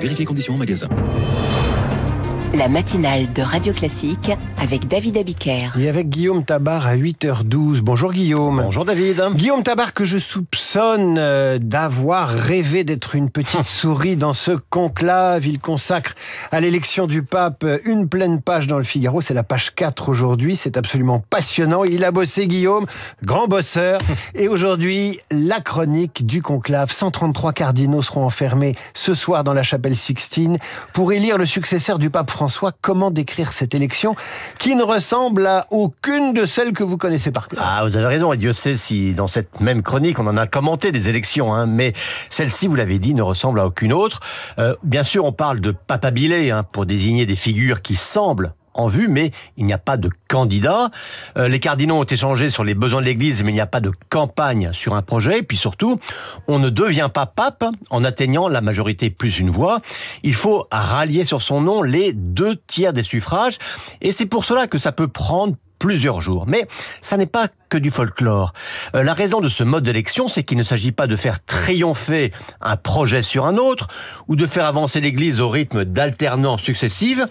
Vérifiez conditions en magasin. La matinale de Radio Classique avec David Abiker. Et avec Guillaume Tabar à 8h12. Bonjour Guillaume. Bonjour David. Guillaume Tabar que je soupçonne d'avoir rêvé d'être une petite souris dans ce conclave. Il consacre à l'élection du pape une pleine page dans le Figaro. C'est la page 4 aujourd'hui. C'est absolument passionnant. Il a bossé Guillaume, grand bosseur. Et aujourd'hui, la chronique du conclave. 133 cardinaux seront enfermés ce soir dans la chapelle Sixtine pour élire le successeur du pape François. Comment décrire cette élection qui ne ressemble à aucune de celles que vous connaissez par cœur? Ah, vous avez raison, et Dieu sait si dans cette même chronique on en a commenté des élections, mais celle-ci, vous l'avez dit, ne ressemble à aucune autre. Bien sûr, on parle de papabilé pour désigner des figures qui semblent en vue, mais il n'y a pas de candidat. Les cardinaux ont échangé sur les besoins de l'Église, mais il n'y a pas de campagne sur un projet. Et puis surtout, on ne devient pas pape en atteignant la majorité plus une voix. Il faut rallier sur son nom les 2/3 des suffrages. Et c'est pour cela que ça peut prendre plusieurs jours. Mais ça n'est pas que du folklore. La raison de ce mode d'élection, c'est qu'il ne s'agit pas de faire triompher un projet sur un autre, ou de faire avancer l'Église au rythme d'alternances successives,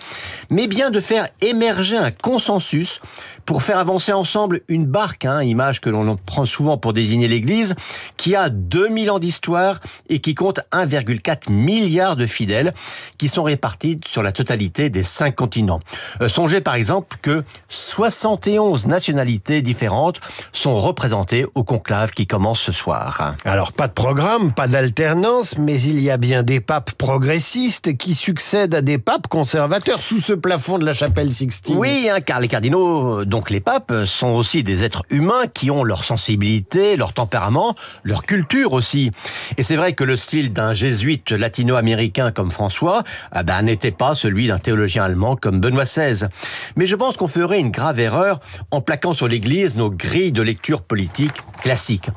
mais bien de faire émerger un consensus pour faire avancer ensemble une barque, image que l'on prend souvent pour désigner l'Église, qui a 2000 ans d'histoire et qui compte 1,4 milliard de fidèles qui sont répartis sur la totalité des 5 continents. Songez par exemple que 71 nationalités différentes sont représentées au conclave qui commence ce soir. Alors, pas de programme, pas d'alternance, mais il y a bien des papes progressistes qui succèdent à des papes conservateurs sous ce plafond de la chapelle Sixtine. Oui, car les cardinaux, donc les papes, sont aussi des êtres humains qui ont leur sensibilité, leur tempérament, leur culture aussi. Et c'est vrai que le style d'un jésuite latino-américain comme François n'était pas celui d'un théologien allemand comme Benoît XVI. Mais je pense qu'on ferait une grave erreur en plaquant sur l'Église nos grilles de lecture politique classique.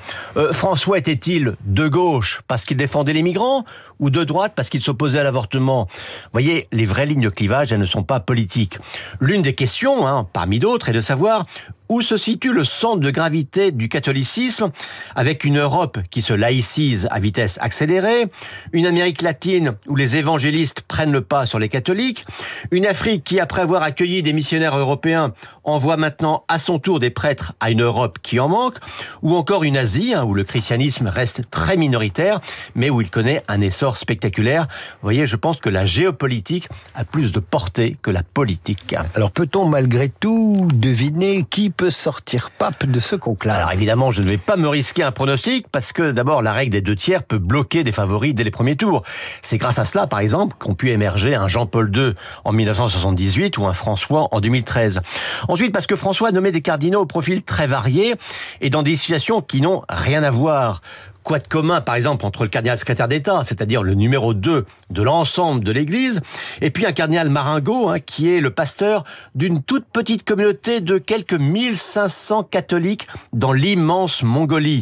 François était-il de gauche parce qu'il défendait les migrants ou de droite parce qu'il s'opposait à l'avortement? Vous voyez, les vraies lignes de clivage, elles ne sont pas politiques. L'une des questions, parmi d'autres, est de savoir où se situe le centre de gravité du catholicisme, avec une Europe qui se laïcise à vitesse accélérée, une Amérique latine où les évangélistes prennent le pas sur les catholiques, une Afrique qui, après avoir accueilli des missionnaires européens, envoie maintenant à son tour des prêtres à une Europe qui en manque, ou encore une Asie où le christianisme reste très minoritaire, mais où il connaît un essor spectaculaire. Vous voyez, je pense que la géopolitique a plus de portée que la politique. Alors peut-on malgré tout deviner qui peut sortir pape de ce conclave? Alors évidemment, je ne vais pas me risquer un pronostic parce que d'abord la règle des 2/3 peut bloquer des favoris dès les premiers tours. C'est grâce à cela, par exemple, qu'ont pu émerger un Jean-Paul II en 1978 ou un François en 2013. Ensuite, parce que François a nommé des cardinaux au profil très varié et dans des situations qui n'ont rien à voir. Quoi de commun, par exemple, entre le cardinal secrétaire d'État, c'est-à-dire le numéro 2 de l'ensemble de l'Église, et puis un cardinal Maringo, qui est le pasteur d'une toute petite communauté de quelques 1500 catholiques dans l'immense Mongolie.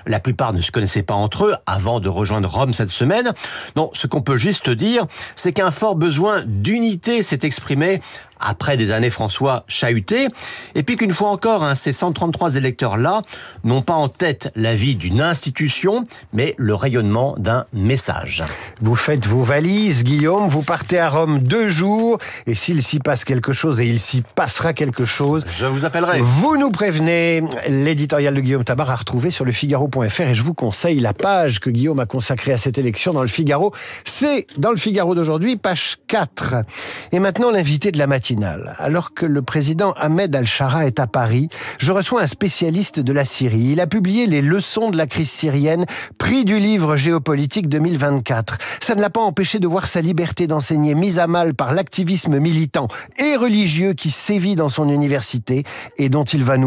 La plupart ne se connaissaient pas entre eux avant de rejoindre Rome cette semaine. Non, ce qu'on peut juste dire, c'est qu'un fort besoin d'unité s'est exprimé après des années François chahuté, et puis qu'une fois encore, ces 133 électeurs-là n'ont pas en tête la vie d'une institution, mais le rayonnement d'un message. Vous faites vos valises, Guillaume, vous partez à Rome 2 jours, et s'il s'y passe quelque chose, et il s'y passera quelque chose, je vous appellerai. Vous nous prévenez. L'éditorial de Guillaume Tabar à retrouver sur le Figaro.fr, et je vous conseille la page que Guillaume a consacrée à cette élection dans le Figaro. C'est dans le Figaro d'aujourd'hui, page 4. Et maintenant, l'invité de la matinale. Alors que le président Ahmed Al-Shara est à Paris, je reçois un spécialiste de la Syrie. Il a publié les leçons de la crise syrienne, prix du livre géopolitique 2024. Ça ne l'a pas empêché de voir sa liberté d'enseigner mise à mal par l'activisme militant et religieux qui sévit dans son université et dont il va nous